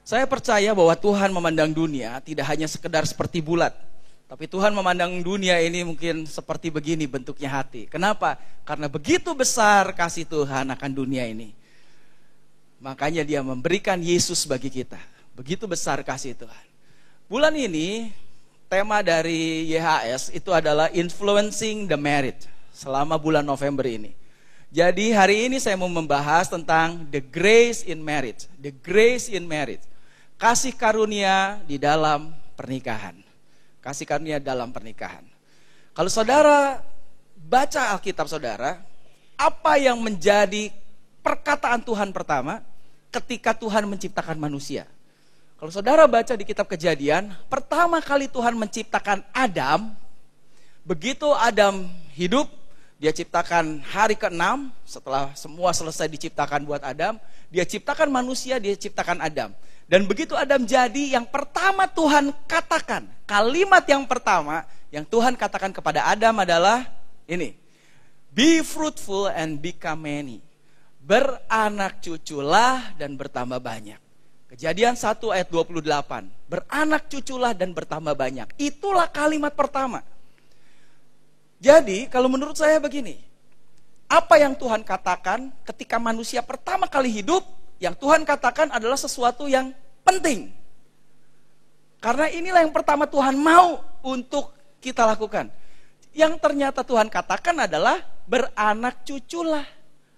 Saya percaya bahwa Tuhan memandang dunia tidak hanya sekedar seperti bulat. Tapi Tuhan memandang dunia ini mungkin seperti begini bentuknya hati. Kenapa? Karena begitu besar kasih Tuhan akan dunia ini. Makanya dia memberikan Yesus bagi kita. Begitu besar kasih Tuhan. Bulan ini, tema dari YHS itu adalah Influencing the Marriage. Selama bulan November ini. Jadi hari ini saya mau membahas tentang the grace in marriage. The grace in marriage. Kasih karunia di dalam pernikahan. Kasih karunia dalam pernikahan. Kalau saudara baca Alkitab saudara, apa yang menjadi perkataan Tuhan pertama ketika Tuhan menciptakan manusia? Kalau saudara baca di kitab Kejadian, pertama kali Tuhan menciptakan Adam, begitu Adam hidup, dia ciptakan hari ke-6, setelah semua selesai diciptakan buat Adam, dia ciptakan manusia, dia ciptakan Adam. Dan begitu Adam jadi, yang pertama Tuhan katakan, kalimat yang pertama yang Tuhan katakan kepada Adam adalah ini. Be fruitful and become many. Beranak cuculah dan bertambah banyak. Kejadian 1 ayat 28. Beranak cuculah dan bertambah banyak. Itulah kalimat pertama. Jadi kalau menurut saya begini, apa yang Tuhan katakan ketika manusia pertama kali hidup, yang Tuhan katakan adalah sesuatu yang penting. Karena inilah yang pertama Tuhan mau untuk kita lakukan. Yang ternyata Tuhan katakan adalah beranak cuculah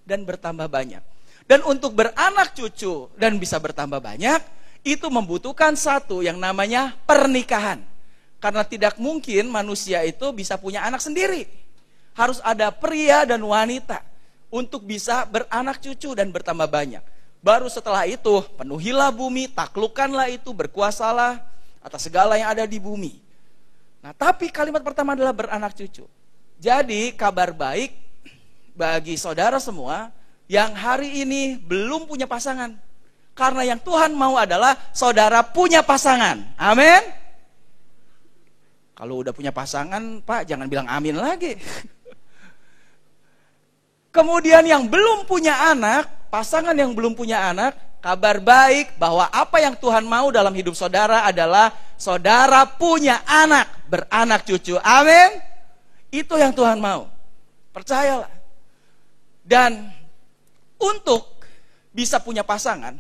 dan bertambah banyak. Dan untuk beranak cucu dan bisa bertambah banyak, itu membutuhkan satu yang namanya pernikahan. Karena tidak mungkin manusia itu bisa punya anak sendiri. Harus ada pria dan wanita untuk bisa beranak cucu dan bertambah banyak. Baru setelah itu, penuhilah bumi, taklukkanlah itu, berkuasalah atas segala yang ada di bumi. Nah, tapi kalimat pertama adalah beranak cucu. Jadi, kabar baik bagi saudara semua yang hari ini belum punya pasangan. Karena yang Tuhan mau adalah saudara punya pasangan. Amin. Kalau udah punya pasangan, Pak, jangan bilang amin lagi. Kemudian yang belum punya anak, pasangan yang belum punya anak, kabar baik bahwa apa yang Tuhan mau dalam hidup saudara adalah saudara punya anak, beranak cucu. Amin. Itu yang Tuhan mau. Percayalah. Dan untuk bisa punya pasangan,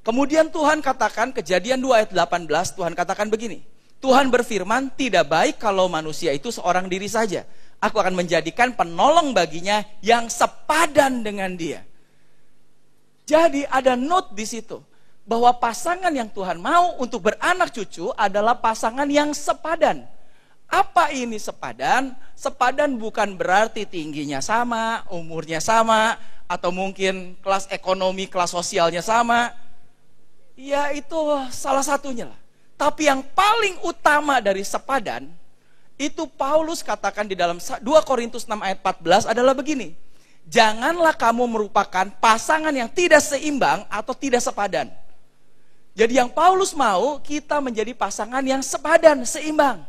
kemudian Tuhan katakan, Kejadian 2 ayat 18, Tuhan katakan begini. Tuhan berfirman, tidak baik kalau manusia itu seorang diri saja. Aku akan menjadikan penolong baginya yang sepadan dengan dia. Jadi ada note di situ. Bahwa pasangan yang Tuhan mau untuk beranak cucu adalah pasangan yang sepadan. Apa ini sepadan? Sepadan bukan berarti tingginya sama, umurnya sama, atau mungkin kelas ekonomi, kelas sosialnya sama. Ya itu salah satunya lah. Tapi yang paling utama dari sepadan, itu Paulus katakan di dalam 2 Korintus 6 ayat 14 adalah begini. Janganlah kamu merupakan pasangan yang tidak seimbang atau tidak sepadan. Jadi yang Paulus mau, kita menjadi pasangan yang sepadan, seimbang.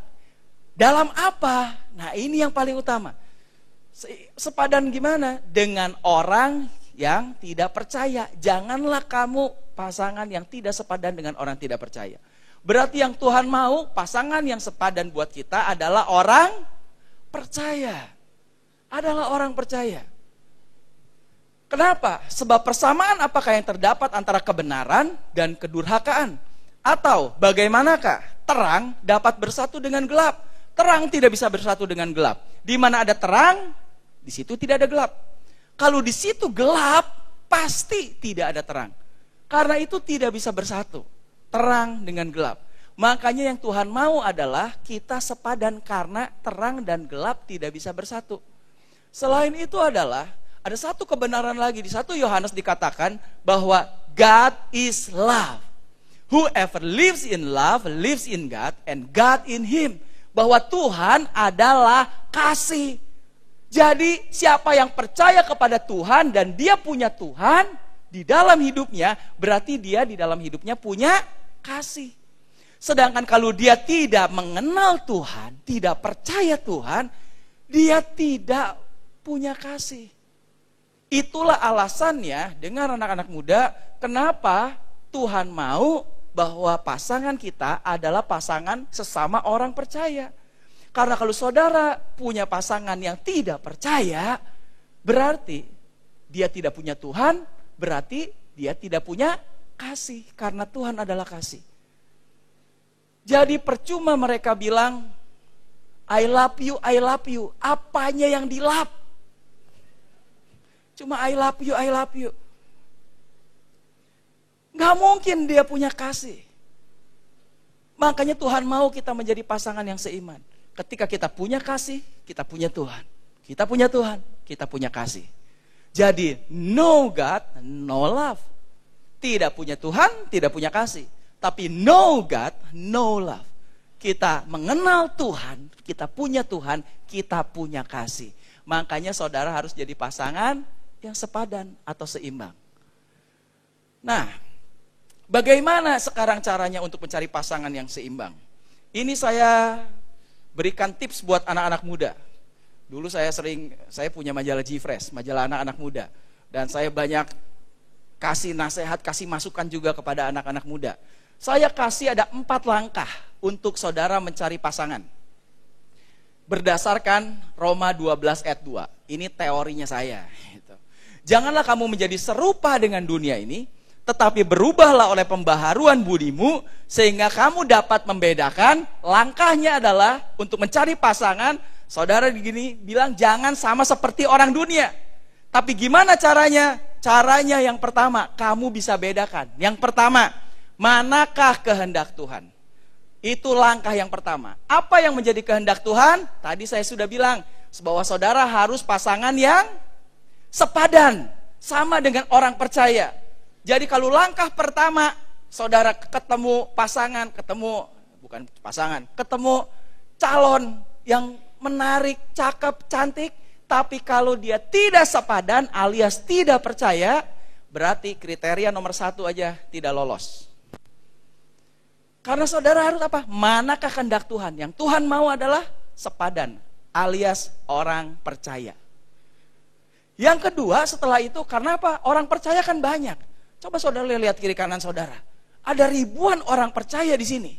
Dalam apa? Nah ini yang paling utama. Sepadan gimana? Dengan orang yang tidak percaya. Janganlah kamu pasangan yang tidak sepadan dengan orang tidak percaya. Berarti yang Tuhan mau, pasangan yang sepadan buat kita adalah orang percaya. Adalah orang percaya. Kenapa? Sebab persamaan apakah yang terdapat antara kebenaran dan kedurhakaan? Atau bagaimanakah terang dapat bersatu dengan gelap? Terang tidak bisa bersatu dengan gelap. Di mana ada terang, di situ tidak ada gelap. Kalau di situ gelap, pasti tidak ada terang. Karena itu tidak bisa bersatu. Terang dengan gelap. Makanya yang Tuhan mau adalah kita sepadan karena terang dan gelap tidak bisa bersatu. Selain itu adalah ada satu kebenaran lagi di 1 Yohanes dikatakan bahwa God is love. Whoever lives in love lives in God and God in him. Bahwa Tuhan adalah kasih. Jadi siapa yang percaya kepada Tuhan dan dia punya Tuhan di dalam hidupnya, berarti dia di dalam hidupnya punya kasih. Sedangkan kalau dia tidak mengenal Tuhan, tidak percaya Tuhan, dia tidak punya kasih. Itulah alasannya dengan anak-anak muda, kenapa Tuhan mau bahwa pasangan kita adalah pasangan sesama orang percaya. Karena kalau saudara punya pasangan yang tidak percaya, berarti dia tidak punya Tuhan, berarti dia tidak punya kasih. Karena Tuhan adalah kasih. Jadi percuma mereka bilang, I love you, I love you. Apanya yang dilap? Cuma I love you, I love you. Gak mungkin dia punya kasih. Makanya Tuhan mau kita menjadi pasangan yang seiman. Ketika kita punya kasih, kita punya Tuhan. Kita punya Tuhan, kita punya kasih. Jadi no God, no love. Tidak punya Tuhan, tidak punya kasih. Tapi no God, no love. Kita mengenal Tuhan, kita punya Tuhan, kita punya kasih. Makanya saudara harus jadi pasangan yang sepadan atau seimbang. Nah, bagaimana sekarang caranya untuk mencari pasangan yang seimbang? Ini saya berikan tips buat anak-anak muda. Dulu saya punya majalah G-Fresh, majalah anak-anak muda. Dan saya banyak kasih nasihat, kasih masukan juga kepada anak-anak muda. Saya kasih ada 4 langkah untuk saudara mencari pasangan. Berdasarkan Roma 12 ayat 2. Ini teorinya saya. Janganlah kamu menjadi serupa dengan dunia ini, tetapi berubahlah oleh pembaharuan budimu, sehingga kamu dapat membedakan. Langkahnya adalah untuk mencari pasangan. Saudara begini bilang jangan sama seperti orang dunia. Tapi gimana caranya? Caranya yang pertama, kamu bisa bedakan. Yang pertama, manakah kehendak Tuhan? Itu langkah yang pertama. Apa yang menjadi kehendak Tuhan? Tadi saya sudah bilang, bahwa saudara harus pasangan yang sepadan, sama dengan orang percaya. Jadi kalau langkah pertama, saudara ketemu pasangan, ketemu calon yang menarik, cakep, cantik, tapi kalau dia tidak sepadan alias tidak percaya, berarti kriteria nomor 1 aja tidak lolos. Karena saudara harus apa? Manakah kehendak Tuhan? Yang Tuhan mau adalah sepadan alias orang percaya. Yang kedua setelah itu, karena apa? Orang percaya kan banyak. Coba saudara lihat kiri kanan saudara. Ada ribuan orang percaya di sini.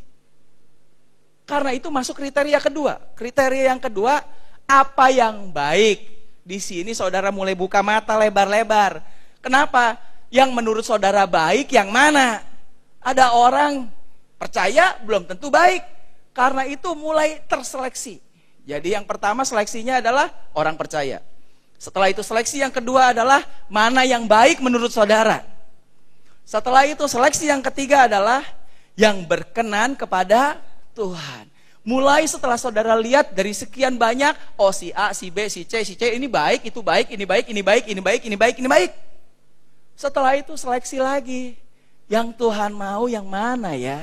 Karena itu masuk kriteria kedua. Kriteria yang kedua, apa yang baik. Di sini saudara mulai buka mata lebar-lebar. Kenapa? Yang menurut saudara baik yang mana? Ada orang percaya belum tentu baik. Karena itu mulai terseleksi. Jadi yang pertama seleksinya adalah orang percaya. Setelah itu seleksi yang kedua adalah mana yang baik menurut saudara. Setelah itu seleksi yang ketiga adalah yang berkenan kepada Tuhan. Mulai setelah saudara lihat dari sekian banyak, oh si A, si B, si C, ini baik, itu baik, ini baik, ini baik, ini baik, ini baik, ini baik. Setelah itu seleksi lagi. Yang Tuhan mau yang mana ya?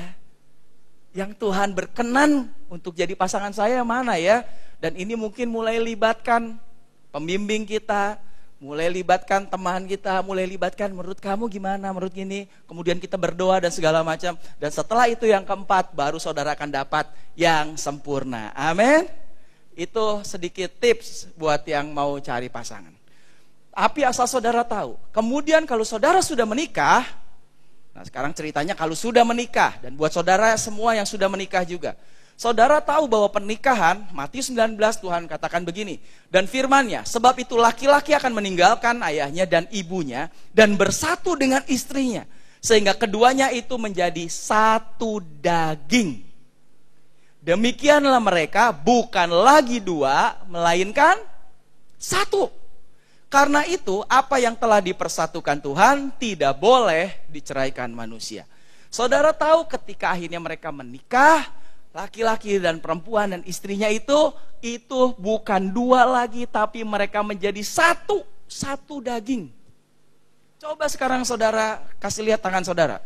Yang Tuhan berkenan untuk jadi pasangan saya mana ya? Dan ini mungkin mulai libatkan pembimbing kita, mulai libatkan teman kita, mulai libatkan menurut kamu gimana, menurut gini. Kemudian kita berdoa dan segala macam. Dan setelah itu yang keempat, baru saudara akan dapat yang sempurna. Amin. Itu sedikit tips buat yang mau cari pasangan. Tapi asal saudara tahu, kemudian kalau saudara sudah menikah, nah sekarang ceritanya kalau sudah menikah, dan buat saudara semua yang sudah menikah juga. Saudara tahu bahwa pernikahan, Matius 19 Tuhan katakan begini, dan firman-Nya, sebab itu laki-laki akan meninggalkan ayahnya dan ibunya dan bersatu dengan istrinya, sehingga keduanya itu menjadi satu daging. Demikianlah mereka bukan lagi dua, melainkan satu. Karena itu apa yang telah dipersatukan Tuhan tidak boleh diceraikan manusia. Saudara tahu ketika akhirnya mereka menikah, laki-laki dan perempuan dan istrinya itu bukan dua lagi, tapi mereka menjadi satu daging. Coba sekarang saudara kasih lihat tangan saudara.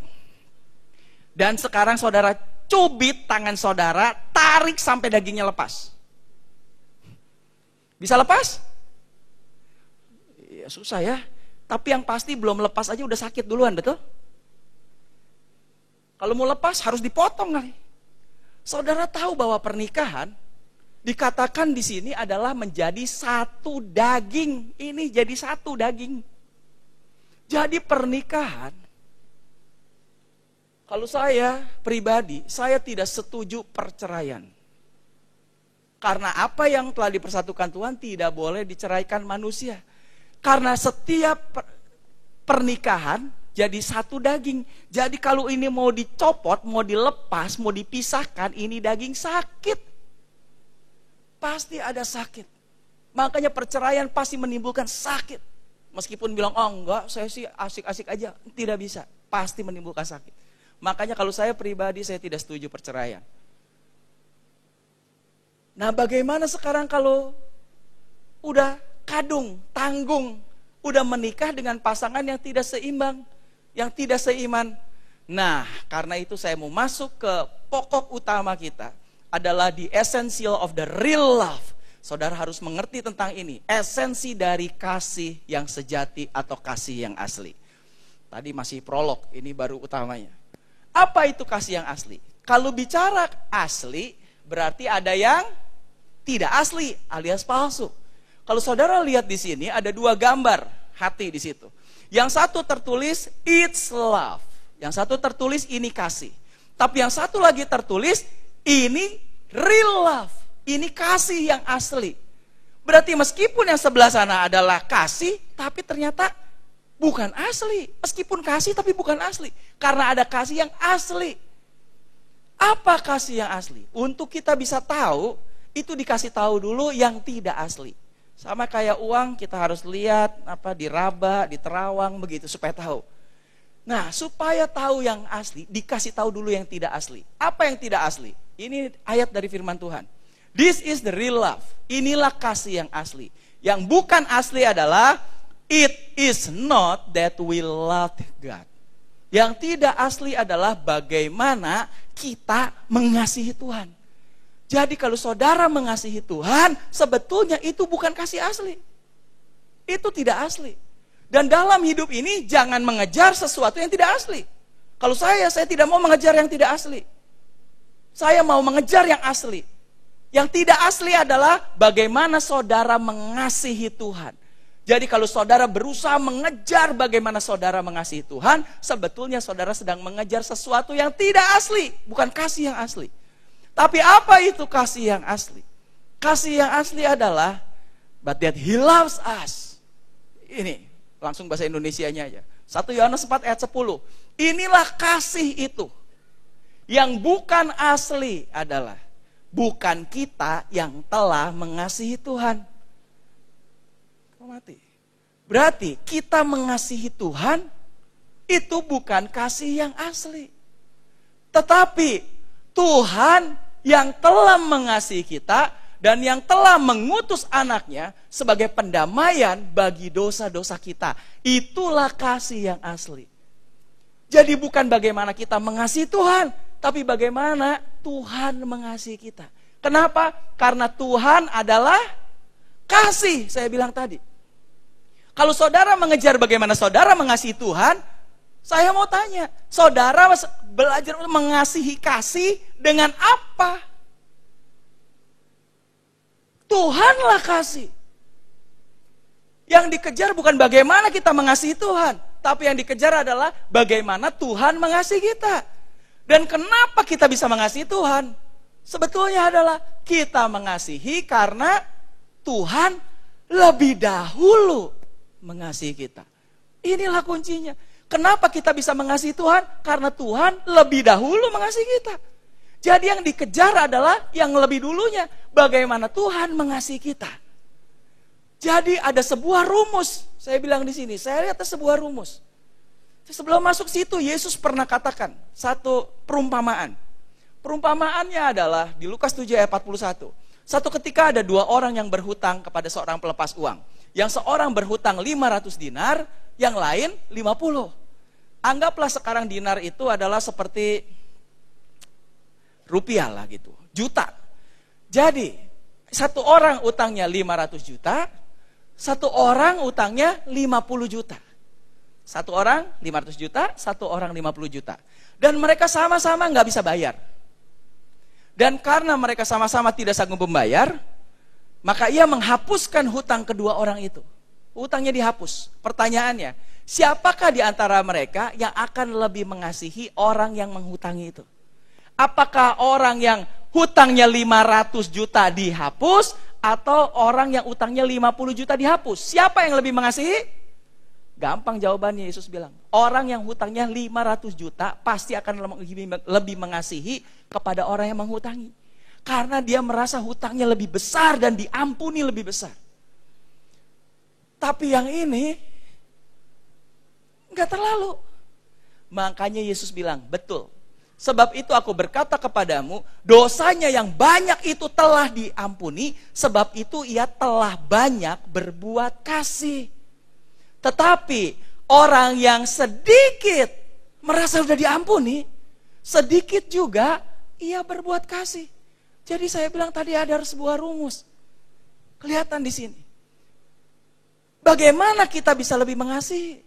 Dan sekarang saudara cubit tangan saudara, tarik sampai dagingnya lepas. Bisa lepas? Ya susah ya. Tapi yang pasti belum lepas aja udah sakit duluan, betul? Kalau mau lepas harus dipotong kali. Saudara tahu bahwa pernikahan dikatakan di sini adalah menjadi satu daging. Ini jadi 1 daging. Jadi pernikahan Kalau saya pribadi, saya tidak setuju perceraian. Karena apa yang telah dipersatukan Tuhan tidak boleh diceraikan manusia. Karena setiap pernikahan jadi satu daging. Jadi kalau ini mau dicopot, mau dilepas, mau dipisahkan, ini daging sakit. Pasti ada sakit. Makanya perceraian pasti menimbulkan sakit. Meskipun bilang, oh enggak, saya sih asik-asik aja. Tidak bisa, pasti menimbulkan sakit. Makanya kalau saya pribadi, saya tidak setuju perceraian. Nah bagaimana sekarang kalau udah kadung, tanggung, udah menikah dengan pasangan yang tidak seimbang, yang tidak seiman. Nah karena itu saya mau masuk ke pokok utama kita, adalah the essential of the real love. Saudara harus mengerti tentang ini, esensi dari kasih yang sejati atau kasih yang asli. Tadi masih prolog, ini baru utamanya. Apa itu kasih yang asli? Kalau bicara asli, berarti ada yang tidak asli alias palsu. Kalau saudara lihat di sini ada dua gambar hati di situ. Yang satu tertulis it's love, yang satu tertulis ini kasih. Tapi yang satu lagi tertulis ini real love, ini kasih yang asli. Berarti meskipun yang sebelah sana adalah kasih, tapi ternyata bukan asli. Meskipun kasih tapi bukan asli. Karena ada kasih yang asli. Apa kasih yang asli? Untuk kita bisa tahu, itu dikasih tahu dulu yang tidak asli. Sama kayak uang, kita harus lihat diraba, diterawang begitu supaya tahu. Nah, supaya tahu yang asli, dikasih tahu dulu yang tidak asli. Apa yang tidak asli? Ini ayat dari firman Tuhan. This is the real love. Inilah kasih yang asli. Yang bukan asli adalah it is not that we love God. Yang tidak asli adalah bagaimana kita mengasihi Tuhan. Jadi kalau saudara mengasihi Tuhan, sebetulnya itu bukan kasih asli. Itu tidak asli. Dan dalam hidup ini jangan mengejar sesuatu yang tidak asli. Kalau saya tidak mau mengejar yang tidak asli. Saya mau mengejar yang asli. Yang tidak asli adalah bagaimana saudara mengasihi Tuhan. Jadi kalau saudara berusaha mengejar bagaimana saudara mengasihi Tuhan, sebetulnya saudara sedang mengejar sesuatu yang tidak asli, bukan kasih yang asli. Tapi apa itu kasih yang asli? Kasih yang asli adalah but that he loves us. Ini langsung bahasa Indonesianya aja. 1 Yohanes 4 ayat 10. Inilah kasih itu. Yang bukan asli adalah bukan kita yang telah mengasihi Tuhan. Mati. Berarti kita mengasihi Tuhan itu bukan kasih yang asli. Tetapi Tuhan yang telah mengasihi kita dan yang telah mengutus anaknya sebagai pendamaian bagi dosa-dosa kita. Itulah kasih yang asli. Jadi bukan bagaimana kita mengasihi Tuhan, tapi bagaimana Tuhan mengasihi kita. Kenapa? Karena Tuhan adalah kasih, saya bilang tadi. Kalau saudara mengejar bagaimana saudara mengasihi Tuhan, saya mau tanya, saudara belajar mengasihi kasih dengan apa? Tuhanlah kasih. Yang dikejar bukan bagaimana kita mengasihi Tuhan, tapi yang dikejar adalah bagaimana Tuhan mengasihi kita. Dan kenapa kita bisa mengasihi Tuhan? Sebetulnya adalah kita mengasihi karena Tuhan lebih dahulu mengasihi kita. Inilah kuncinya. Kenapa kita bisa mengasihi Tuhan? Karena Tuhan lebih dahulu mengasihi kita. Jadi yang dikejar adalah yang lebih dulunya. Bagaimana Tuhan mengasihi kita. Jadi ada sebuah rumus. Saya bilang di sini, saya lihat ada sebuah rumus. Sebelum masuk situ, Yesus pernah katakan satu perumpamaan. Perumpamaannya adalah di Lukas 7 ayat 41. Satu ketika ada 2 orang yang berhutang kepada seorang pelepas uang. Yang seorang berhutang 500 dinar, yang lain 50. Anggaplah sekarang dinar itu adalah seperti rupiah lah gitu, juta. Jadi, satu orang utangnya 500 juta, satu orang utangnya 50 juta. Satu orang 500 juta, satu orang 50 juta. Dan mereka sama-sama nggak bisa bayar. Dan karena mereka sama-sama tidak sanggup membayar, maka ia menghapuskan hutang kedua orang itu. Hutangnya dihapus. Pertanyaannya, siapakah di antara mereka yang akan lebih mengasihi orang yang menghutangi itu? Apakah orang yang hutangnya 500 juta dihapus atau orang yang utangnya 50 juta dihapus? Siapa yang lebih mengasihi? Gampang jawabannya, Yesus bilang. Orang yang hutangnya 500 juta pasti akan lebih mengasihi kepada orang yang menghutangi. Karena dia merasa hutangnya lebih besar dan diampuni lebih besar. Tapi yang ini enggak terlalu. Makanya Yesus bilang, betul. Sebab itu aku berkata kepadamu, dosanya yang banyak itu telah diampuni, sebab itu ia telah banyak berbuat kasih. Tetapi orang yang sedikit merasa sudah diampuni, sedikit juga ia berbuat kasih. Jadi saya bilang tadi ada sebuah rumus. Kelihatan di sini. Bagaimana kita bisa lebih mengasihi?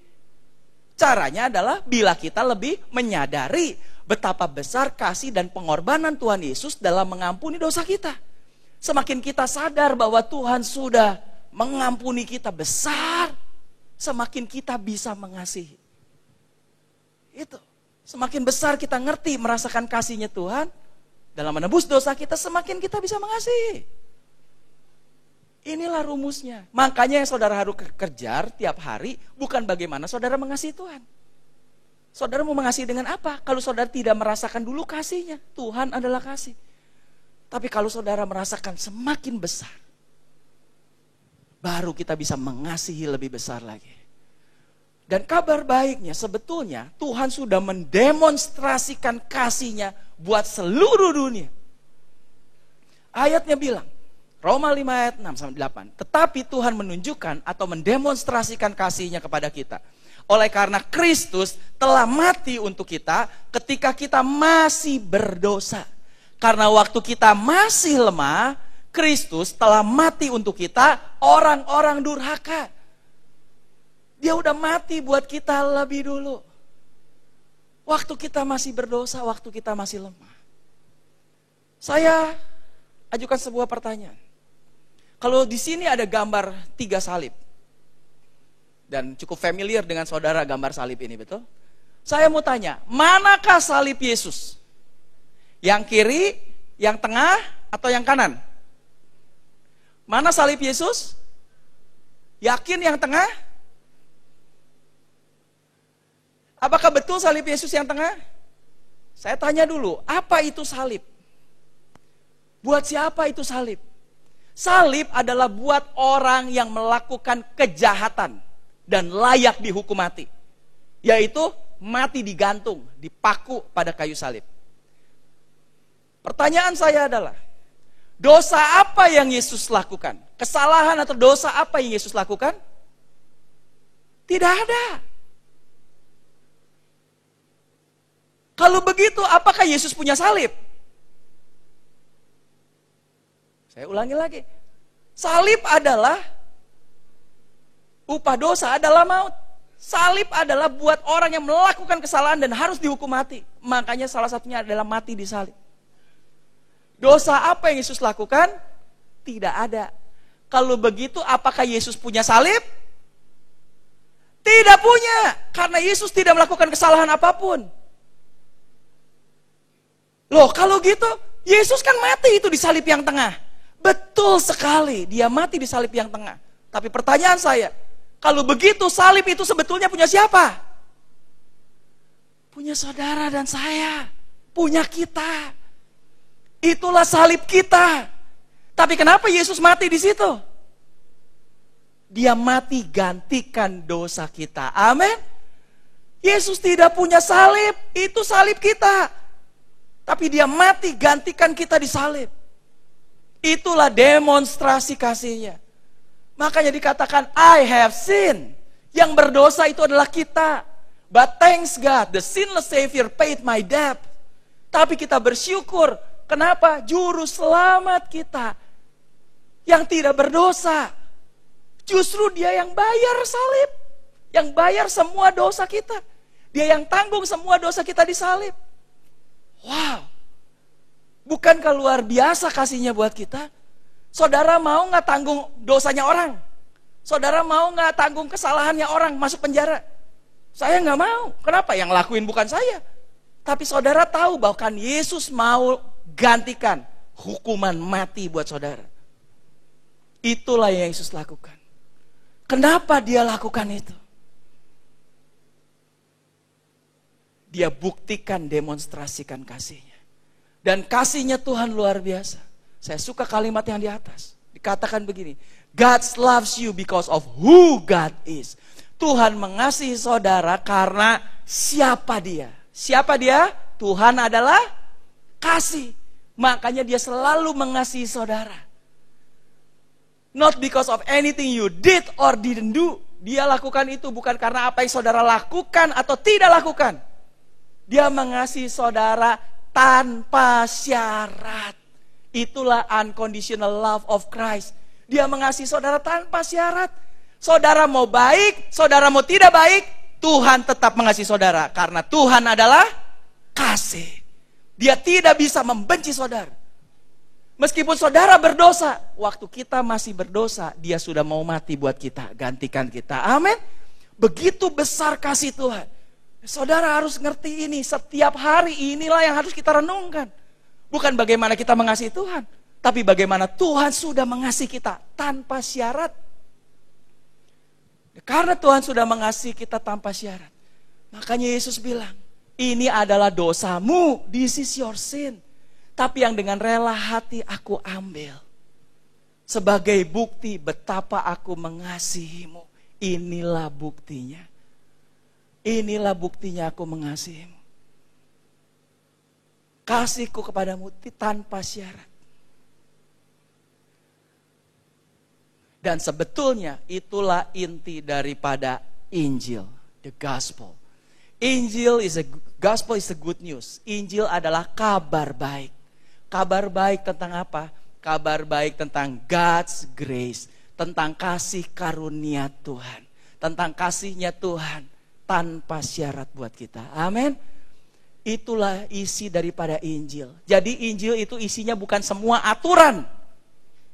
Caranya adalah bila kita lebih menyadari betapa besar kasih dan pengorbanan Tuhan Yesus dalam mengampuni dosa kita. Semakin kita sadar bahwa Tuhan sudah mengampuni kita besar, semakin kita bisa mengasihi. Itu. Semakin besar kita ngerti merasakan kasihnya Tuhan dalam menebus dosa kita, semakin kita bisa mengasihi. Inilah rumusnya. Makanya yang saudara harus kejar tiap hari bukan bagaimana saudara mengasihi Tuhan. Saudara mau mengasihi dengan apa? Kalau saudara tidak merasakan dulu kasihnya, Tuhan adalah kasih. Tapi kalau saudara merasakan semakin besar, baru kita bisa mengasihi lebih besar lagi. Dan kabar baiknya sebetulnya Tuhan sudah mendemonstrasikan kasihnya buat seluruh dunia. Ayatnya bilang, Roma 5 ayat 6-8. Tetapi Tuhan menunjukkan atau mendemonstrasikan kasihnya kepada kita. Oleh karena Kristus telah mati untuk kita ketika kita masih berdosa. Karena waktu kita masih lemah, Kristus telah mati untuk kita, orang-orang durhaka. Dia udah mati buat kita lebih dulu. Waktu kita masih berdosa, waktu kita masih lemah. Saya ajukan sebuah pertanyaan. Kalau di sini ada gambar 3 salib. Dan cukup familiar dengan saudara gambar salib ini, betul? Saya mau tanya, manakah salib Yesus? Yang kiri, yang tengah, atau yang kanan? Mana salib Yesus? Yakin yang tengah? Apakah betul salib Yesus yang tengah? Saya tanya dulu, apa itu salib? Buat siapa itu salib? Salib adalah buat orang yang melakukan kejahatan dan layak dihukum mati. Yaitu mati digantung, dipaku pada kayu salib. Pertanyaan saya adalah, dosa apa yang Yesus lakukan? Kesalahan atau dosa apa yang Yesus lakukan? Tidak ada. Kalau begitu, apakah Yesus punya salib? Saya ulangi lagi. Salib adalah upah dosa adalah maut. Salib adalah buat orang yang melakukan kesalahan dan harus dihukum mati. Makanya salah satunya adalah mati di salib. Dosa apa yang Yesus lakukan? Tidak ada. Kalau begitu, apakah Yesus punya salib? Tidak punya. Karena Yesus tidak melakukan kesalahan apapun. Loh, kalau gitu, Yesus kan mati itu di salib yang tengah. Betul sekali, dia mati di salib yang tengah. Tapi pertanyaan saya, kalau begitu salib itu sebetulnya punya siapa? Punya saudara dan saya. Punya kita. Itulah salib kita. Tapi kenapa Yesus mati di situ? Dia mati gantikan dosa kita. Amin. Yesus tidak punya salib, itu salib kita. Tapi dia mati gantikan kita di salib. Itulah demonstrasi kasihnya. Makanya dikatakan, I have sinned. Yang berdosa itu adalah kita. But thanks God, the sinless Savior paid my debt. Tapi kita bersyukur. Kenapa? Juru selamat kita. Yang tidak berdosa. Justru dia yang bayar salib. Yang bayar semua dosa kita. Dia yang tanggung semua dosa kita di salib. Wow. Bukankah luar biasa kasihnya buat kita? Saudara mau gak tanggung dosanya orang? Saudara mau nggak tanggung kesalahannya orang masuk penjara? Saya nggak mau. Kenapa? Yang lakuin bukan saya. Tapi saudara tahu bahwa kan Yesus mau gantikan hukuman mati buat saudara. Itulah yang Yesus lakukan. Kenapa dia lakukan itu? Dia buktikan, demonstrasikan kasihnya. Dan kasihnya Tuhan luar biasa. Saya suka kalimat yang di atas. Dikatakan begini, God loves you because of who God is. Tuhan mengasihi saudara karena siapa dia. Siapa dia? Tuhan adalah kasih. Makanya dia selalu mengasihi saudara. Not because of anything you did or didn't do. Dia lakukan itu bukan karena apa yang saudara lakukan atau tidak lakukan. Dia mengasihi saudara tanpa syarat. Itulah unconditional love of Christ. Dia mengasihi saudara tanpa syarat. Saudara mau baik, saudara mau tidak baik, Tuhan tetap mengasihi saudara. Karena Tuhan adalah kasih. Dia tidak bisa membenci saudara. Meskipun saudara berdosa, waktu kita masih berdosa, dia sudah mau mati buat kita, gantikan kita. Amin. Begitu besar kasih Tuhan. Saudara harus ngerti ini, setiap hari inilah yang harus kita renungkan. Bukan bagaimana kita mengasihi Tuhan, tapi bagaimana Tuhan sudah mengasihi kita tanpa syarat. Karena Tuhan sudah mengasihi kita tanpa syarat, makanya Yesus bilang, ini adalah dosamu, this is your sin. Tapi yang dengan rela hati aku ambil. Sebagai bukti betapa aku mengasihimu. Inilah buktinya. Inilah buktinya aku mengasihimu. Kasihku kepadamu tanpa syarat. Dan sebetulnya itulah inti daripada Injil, the gospel. Gospel is a good news. Injil adalah kabar baik. Kabar baik tentang apa? Kabar baik tentang God's grace, tentang kasih karunia Tuhan, tentang kasihnya Tuhan tanpa syarat buat kita. Amin. Itulah isi daripada Injil. Jadi Injil itu isinya bukan semua aturan,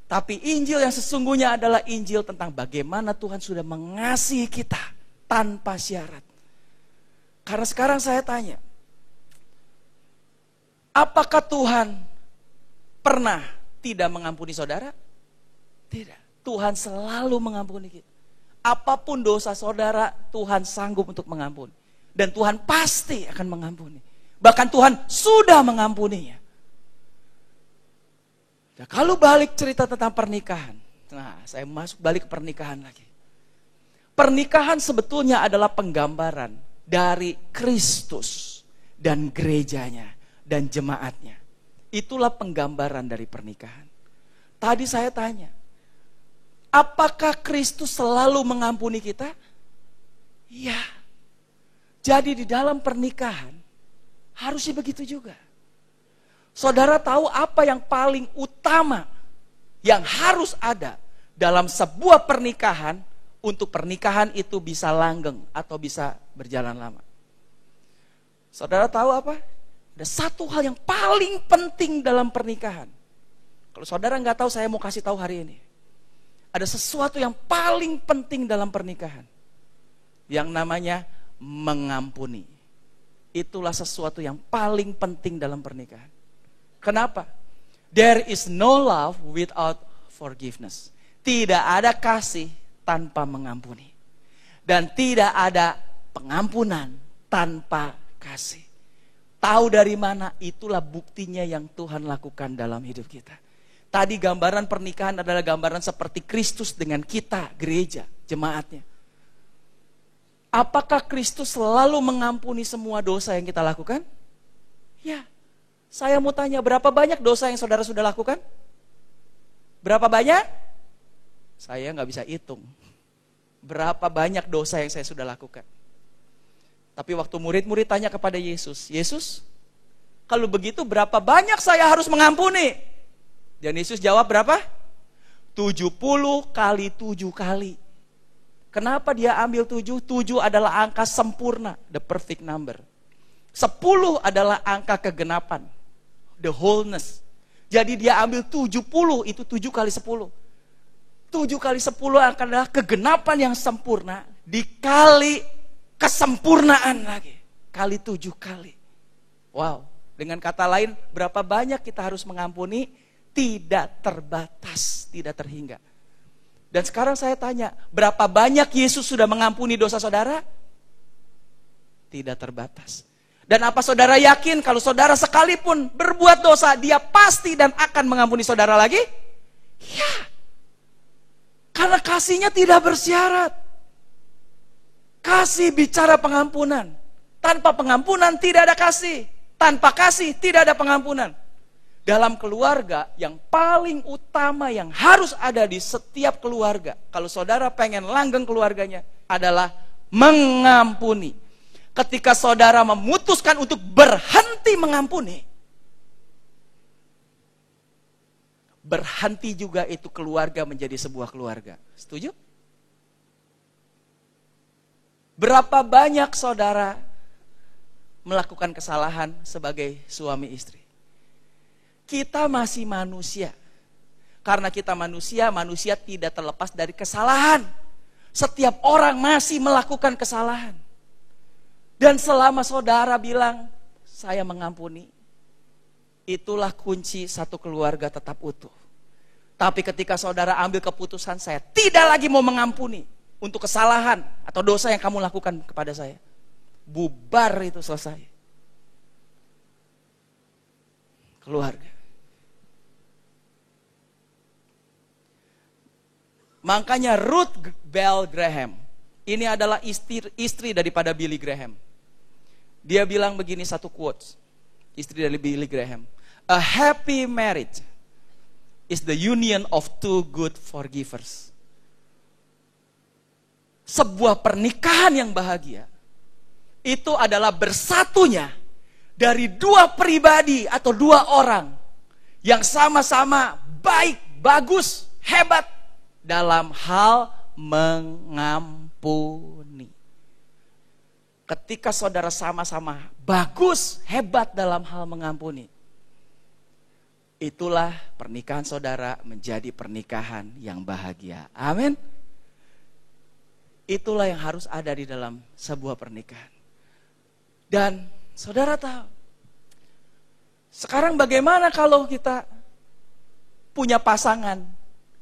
tapi Injil yang sesungguhnya adalah Injil tentang bagaimana Tuhan sudah mengasihi kita tanpa syarat. Karena sekarang saya tanya, apakah Tuhan pernah tidak mengampuni saudara? Tidak. Tuhan selalu mengampuni kita. Apapun dosa saudara, Tuhan sanggup untuk mengampuni. Dan Tuhan pasti akan mengampuni. Bahkan Tuhan sudah mengampuninya. Nah, kalau balik cerita tentang pernikahan. Nah, saya masuk balik ke pernikahan lagi. Pernikahan sebetulnya adalah penggambaran dari Kristus dan gerejanya dan jemaatnya. Itulah penggambaran dari pernikahan. Tadi saya tanya, apakah Kristus selalu mengampuni kita? Iya. Jadi di dalam pernikahan harusnya begitu juga. Saudara tahu apa yang paling utama yang harus ada dalam sebuah pernikahan untuk pernikahan itu bisa langgeng atau bisa berjalan lama? Saudara tahu apa? Ada satu hal yang paling penting dalam pernikahan. Kalau saudara nggak tahu, saya mau kasih tahu hari ini. Ada sesuatu yang paling penting dalam pernikahan. Yang namanya mengampuni. Itulah sesuatu yang paling penting dalam pernikahan. Kenapa? There is no love without forgiveness. Tidak ada kasih tanpa mengampuni. Dan tidak ada pengampunan tanpa kasih. Tahu dari mana? Itulah buktinya yang Tuhan lakukan dalam hidup kita. Tadi gambaran pernikahan adalah gambaran seperti Kristus dengan kita, gereja, jemaatnya. Apakah Kristus selalu mengampuni semua dosa yang kita lakukan? Ya. Saya mau tanya, berapa banyak dosa yang saudara sudah lakukan? Berapa banyak? Saya nggak bisa hitung. Berapa banyak dosa yang saya sudah lakukan? Tapi waktu murid-murid tanya kepada Yesus, Yesus, kalau begitu berapa banyak saya harus mengampuni? Dan Yesus jawab berapa? 70 kali 7 kali. Kenapa dia ambil 7? 7 adalah angka sempurna, the perfect number. 10 adalah angka kegenapan, the wholeness. Jadi dia ambil 70, itu 7 kali 10. 70 7 kali 10 adalah kegenapan yang sempurna, dikali kesempurnaan lagi. Kali 7 kali. Wow, dengan kata lain, berapa banyak kita harus mengampuni? Tidak terbatas, tidak terhingga. Dan sekarang saya tanya, berapa banyak Yesus sudah mengampuni dosa saudara? Tidak terbatas. Dan apa saudara yakin kalau saudara sekalipun berbuat dosa, dia pasti dan akan mengampuni saudara lagi? Ya. Karena kasihnya tidak bersyarat. Kasih bicara pengampunan. Tanpa pengampunan tidak ada kasih. Tanpa kasih tidak ada pengampunan. Dalam keluarga yang paling utama yang harus ada di setiap keluarga, kalau saudara pengen langgeng keluarganya, adalah mengampuni. Ketika saudara memutuskan untuk berhenti mengampuni, berhenti juga itu keluarga menjadi sebuah keluarga. Setuju? Berapa banyak saudara melakukan kesalahan sebagai suami istri? Kita masih manusia. Karena kita manusia, manusia tidak terlepas dari kesalahan. Setiap orang masih melakukan kesalahan. Dan selama saudara bilang, saya mengampuni, itulah kunci satu keluarga tetap utuh. Tapi ketika saudara ambil keputusan, saya tidak lagi mau mengampuni untuk kesalahan atau dosa yang kamu lakukan kepada saya, bubar itu, selesai. Keluarga. Makanya Ruth Bell Graham, ini adalah istri daripada Billy Graham. Dia bilang begini, satu quotes, istri dari Billy Graham. A happy marriage is the union of two good forgivers. Sebuah pernikahan yang bahagia itu adalah bersatunya dari dua pribadi atau dua orang yang sama-sama baik, bagus, hebat dalam hal mengampuni. Ketika saudara sama-sama bagus, hebat dalam hal mengampuni, itulah pernikahan saudara menjadi pernikahan yang bahagia. Amin. Itulah yang harus ada di dalam sebuah pernikahan. Dan saudara tahu, sekarang bagaimana kalau kita punya pasangan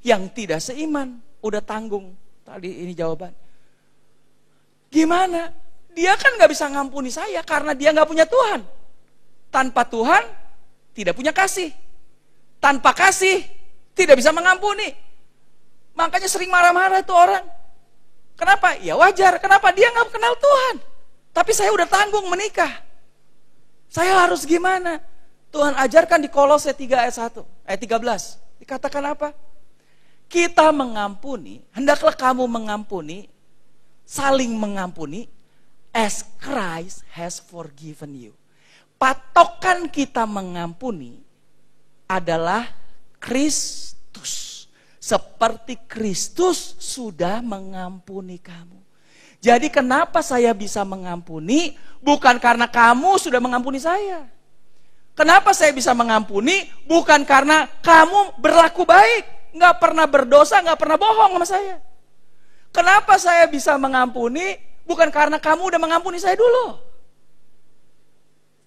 yang tidak seiman? Udah tanggung tadi ini jawaban. Gimana? Dia kan gak bisa ngampuni saya karena dia gak punya Tuhan. Tanpa Tuhan tidak punya kasih. Tanpa kasih tidak bisa mengampuni. Makanya sering marah-marah itu orang. Kenapa? Ya wajar. Kenapa? Dia gak kenal Tuhan. Tapi saya udah tanggung menikah. Saya harus gimana? Tuhan ajarkan di Kolose 3 ayat 1, ayat 13. Dikatakan apa? Kita mengampuni, hendaklah kamu mengampuni, saling mengampuni, as Christ has forgiven you. Patokan kita mengampuni adalah Kristus. Seperti Kristus sudah mengampuni kamu. Jadi kenapa saya bisa mengampuni? Bukan karena kamu sudah mengampuni saya. Kenapa saya bisa mengampuni? Bukan karena kamu berlaku baik, gak pernah berdosa, gak pernah bohong sama saya. Kenapa saya bisa mengampuni? Bukan karena kamu udah mengampuni saya dulu.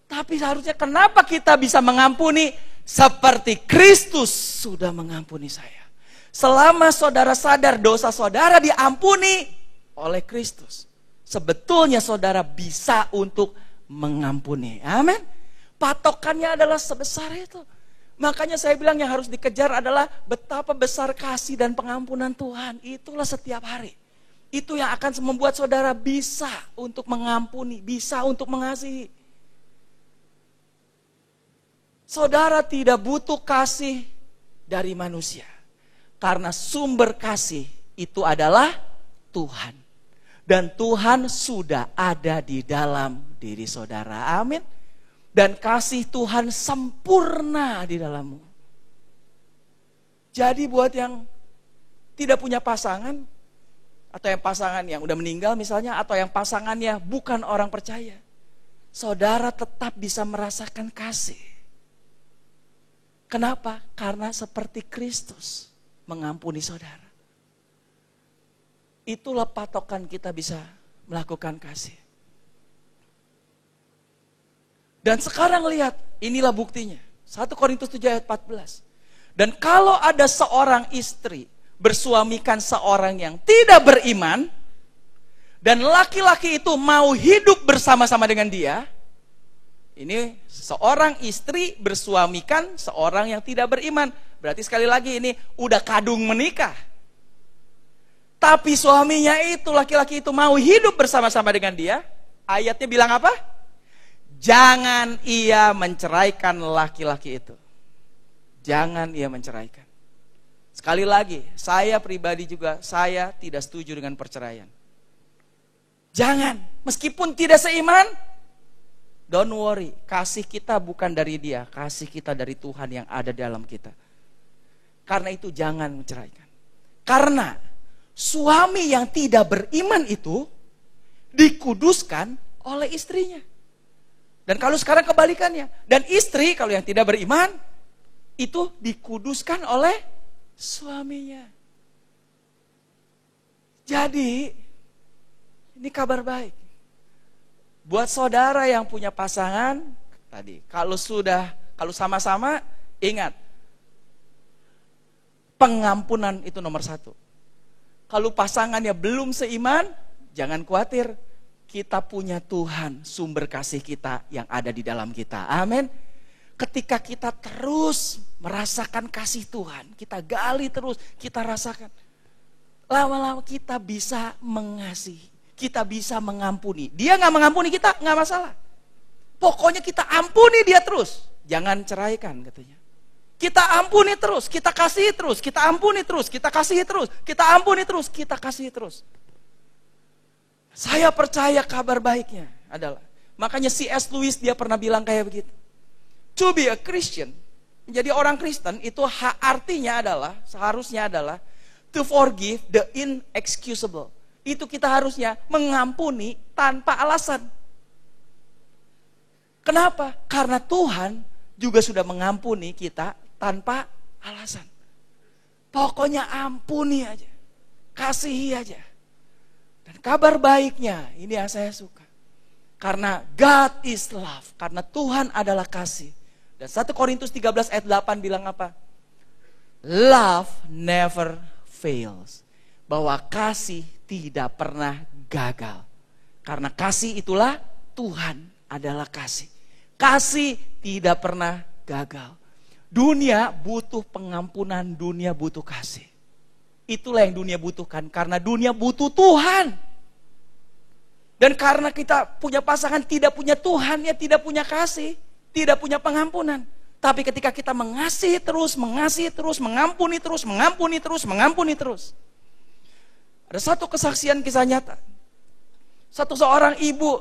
Tapi seharusnya kenapa kita bisa mengampuni? Seperti Kristus sudah mengampuni saya. Selama saudara sadar dosa saudara diampuni oleh Kristus, sebetulnya saudara bisa untuk mengampuni. Amin. Patokannya adalah sebesar itu. Makanya saya bilang yang harus dikejar adalah betapa besar kasih dan pengampunan Tuhan. Itulah setiap hari. Itu yang akan membuat saudara bisa untuk mengampuni, bisa untuk mengasihi. Saudara tidak butuh kasih dari manusia. Karena sumber kasih itu adalah Tuhan. Dan Tuhan sudah ada di dalam diri saudara. Amin. Dan kasih Tuhan sempurna di dalammu. Jadi buat yang tidak punya pasangan, atau yang pasangan yang udah meninggal misalnya, atau yang pasangannya bukan orang percaya, saudara tetap bisa merasakan kasih. Kenapa? Karena seperti Kristus mengampuni saudara. Itulah patokan kita bisa melakukan kasih. Dan sekarang lihat, inilah buktinya. 1 Korintus 7 ayat 14. Dan kalau ada seorang istri bersuamikan seorang yang tidak beriman, dan laki-laki itu mau hidup bersama-sama dengan dia, ini seorang istri bersuamikan seorang yang tidak beriman. Berarti sekali lagi ini udah kadung menikah. Tapi suaminya itu, laki-laki itu mau hidup bersama-sama dengan dia. Ayatnya bilang apa? Jangan ia menceraikan laki-laki itu. Jangan ia menceraikan. Sekali lagi, saya pribadi juga, saya tidak setuju dengan perceraian. Jangan, meskipun tidak seiman, don't worry, kasih kita bukan dari dia, kasih kita dari Tuhan yang ada dalam kita. Karena itu jangan menceraikan. Karena suami yang tidak beriman itu dikuduskan oleh istrinya. Dan kalau sekarang kebalikannya, dan istri kalau yang tidak beriman itu dikuduskan oleh suaminya. Jadi ini kabar baik buat saudara yang punya pasangan tadi. Kalau sama-sama, ingat, pengampunan itu nomor 1. Kalau pasangannya belum seiman, jangan khawatir. Kita punya Tuhan, sumber kasih kita yang ada di dalam kita. Amin. Ketika kita terus merasakan kasih Tuhan, kita gali terus, kita rasakan, lama-lama kita bisa mengasihi, kita bisa mengampuni. Dia gak mengampuni kita, gak masalah. Pokoknya kita ampuni dia terus. Jangan ceraikan katanya. Kita ampuni terus, kita kasih terus, kita ampuni terus, kita kasih terus, kita ampuni terus, kita kasih terus. Saya percaya kabar baiknya adalah, makanya C.S. Lewis dia pernah bilang kayak begitu. To be a Christian, menjadi orang Kristen itu artinya adalah, seharusnya adalah to forgive the inexcusable. Itu kita harusnya mengampuni tanpa alasan. Kenapa? Karena Tuhan juga sudah mengampuni kita tanpa alasan. Pokoknya ampuni aja, kasihi aja. Dan kabar baiknya, ini yang saya suka. Karena God is love, karena Tuhan adalah kasih. Dan 1 Korintus 13 ayat 8 bilang apa? Love never fails. Bahwa kasih tidak pernah gagal. Karena kasih itulah Tuhan adalah kasih. Kasih tidak pernah gagal. Dunia butuh pengampunan, dunia butuh kasih. Itulah yang dunia butuhkan, karena dunia butuh Tuhan. Dan karena kita punya pasangan tidak punya Tuhan, ya tidak punya kasih, tidak punya pengampunan. Tapi ketika kita mengasihi terus, mengampuni terus. Ada satu kesaksian kisah nyata. Seorang ibu,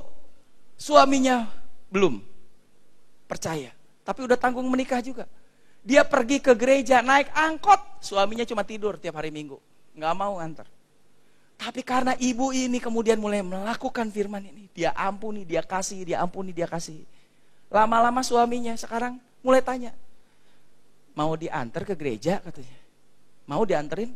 suaminya belum percaya, tapi udah tanggung menikah juga. Dia pergi ke gereja, naik angkot, suaminya cuma tidur tiap hari Minggu, nggak mau antar. Tapi karena ibu ini kemudian mulai melakukan firman ini, dia ampuni, dia kasih, dia ampuni, dia kasih. Lama-lama suaminya sekarang mulai tanya, mau diantar ke gereja katanya, mau dianterin.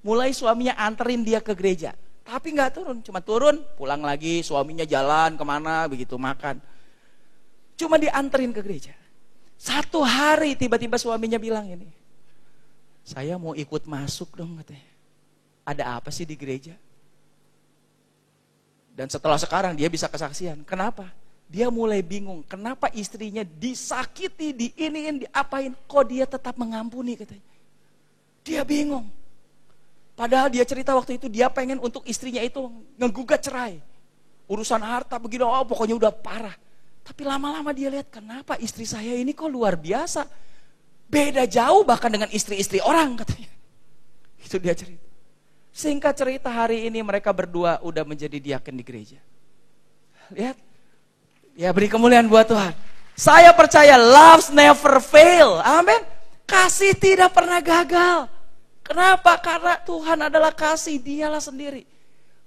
Mulai suaminya anterin dia ke gereja, tapi nggak turun, cuma turun, pulang lagi, suaminya jalan kemana, begitu makan. Cuma dianterin ke gereja. Satu hari tiba-tiba suaminya bilang ini, saya mau ikut masuk dong katanya. Ada apa sih di gereja? Dan setelah sekarang dia bisa kesaksian. Kenapa? Dia mulai bingung. Kenapa istrinya disakiti, diiniin, diapain. Kok dia tetap mengampuni katanya. Dia bingung. Padahal dia cerita waktu itu dia pengen untuk istrinya itu ngegugat cerai. Urusan harta begini, oh pokoknya udah parah. Tapi lama-lama dia lihat, kenapa istri saya ini kok luar biasa. Beda jauh bahkan dengan istri-istri orang katanya. Itu dia cerita. Singkat cerita, hari ini mereka berdua udah menjadi diaken di gereja. Lihat. Ya, beri kemuliaan buat Tuhan. Saya percaya love never fail. Amin. Kasih tidak pernah gagal. Kenapa? Karena Tuhan adalah kasih, dialah sendiri.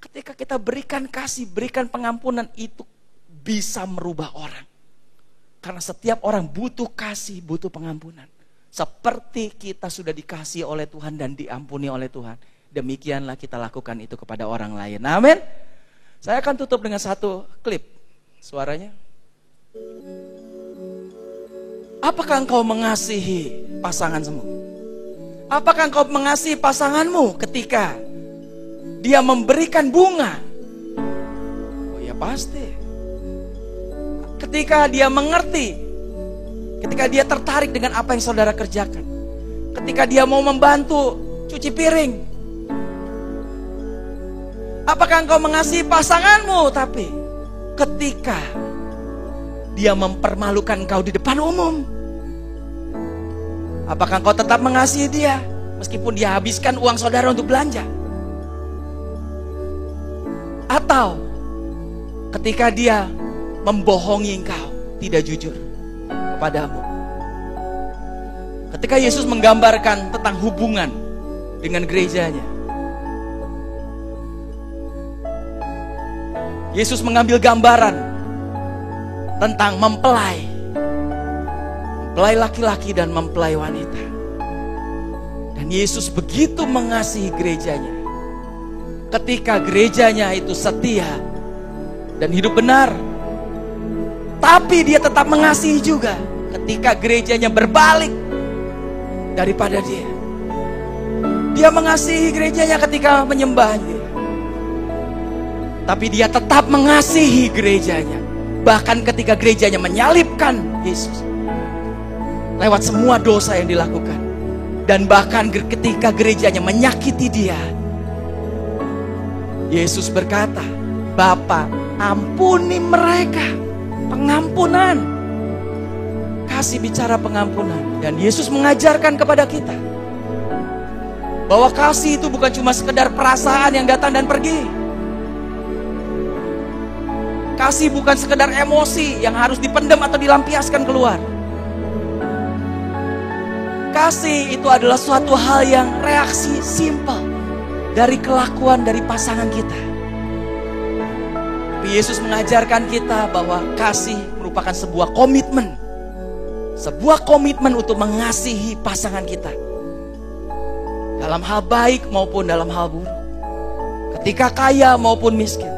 Ketika kita berikan kasih, berikan pengampunan, itu bisa merubah orang. Karena setiap orang butuh kasih, butuh pengampunan. Seperti kita sudah dikasihi oleh Tuhan dan diampuni oleh Tuhan. demikianlah kita lakukan itu kepada orang lain. Amin. Saya akan tutup dengan satu klip. Suaranya. Apakah engkau mengasihi pasanganmu? Apakah engkau mengasihi pasanganmu ketika dia memberikan bunga? Oh ya pasti. Ketika dia mengerti, ketika dia tertarik dengan apa yang saudara kerjakan, ketika dia mau membantu cuci piring. Apakah engkau mengasihi pasanganmu tapi ketika dia mempermalukan engkau di depan umum? Apakah engkau tetap mengasihi dia meskipun dia habiskan uang saudara untuk belanja? Atau ketika dia membohongi engkau, tidak jujur kepadamu? Ketika Yesus menggambarkan tentang hubungan dengan gerejanya, Yesus mengambil gambaran tentang mempelai laki-laki dan mempelai wanita. Dan Yesus begitu mengasihi gerejanya. Ketika gerejanya itu setia dan hidup benar, tapi dia tetap mengasihi juga ketika gerejanya berbalik daripada dia. Dia mengasihi gerejanya ketika menyembahnya, tapi dia tetap mengasihi gerejanya bahkan ketika gerejanya menyalibkan Yesus lewat semua dosa yang dilakukan. Dan bahkan ketika gerejanya menyakiti dia, Yesus berkata, Bapa, ampuni mereka. Pengampunan. Kasih bicara pengampunan. Dan Yesus mengajarkan kepada kita bahwa kasih itu bukan cuma sekedar perasaan yang datang dan pergi. Kasih bukan sekedar emosi yang harus dipendam atau dilampiaskan keluar. Kasih itu adalah suatu hal yang reaksi simpel dari kelakuan dari pasangan kita. Tapi Yesus mengajarkan kita bahwa kasih merupakan sebuah komitmen. Sebuah komitmen untuk mengasihi pasangan kita. Dalam hal baik maupun dalam hal buruk. Ketika kaya maupun miskin.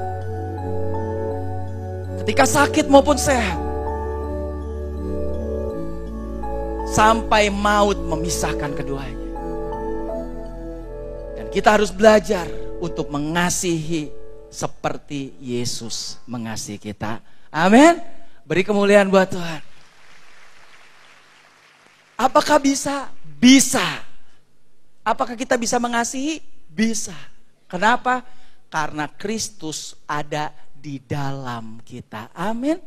Ketika sakit maupun sehat. Sampai maut memisahkan keduanya. Dan kita harus belajar untuk mengasihi seperti Yesus mengasihi kita. Amin. Beri kemuliaan buat Tuhan. Apakah bisa? Bisa. Apakah kita bisa mengasihi? Bisa. Kenapa? Karena Kristus ada di dalam kita. Amin.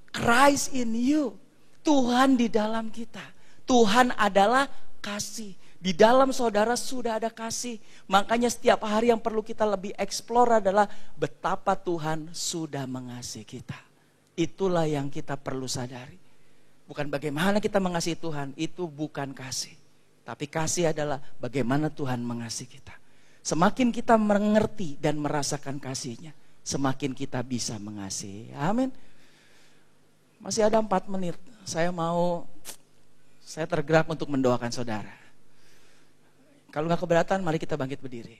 Christ in you. Tuhan di dalam kita. Tuhan adalah kasih. Di dalam saudara sudah ada kasih. Makanya setiap hari yang perlu kita lebih eksplor adalah betapa Tuhan sudah mengasihi kita. Itulah yang kita perlu sadari. Bukan bagaimana kita mengasihi Tuhan, itu bukan kasih. Tapi kasih adalah bagaimana Tuhan mengasihi kita. Semakin kita mengerti dan merasakan kasih-Nya, semakin kita bisa mengasihi. Amin. Masih ada 4 menit. Saya tergerak untuk mendoakan saudara. Kalau nggak keberatan, mari kita bangkit berdiri.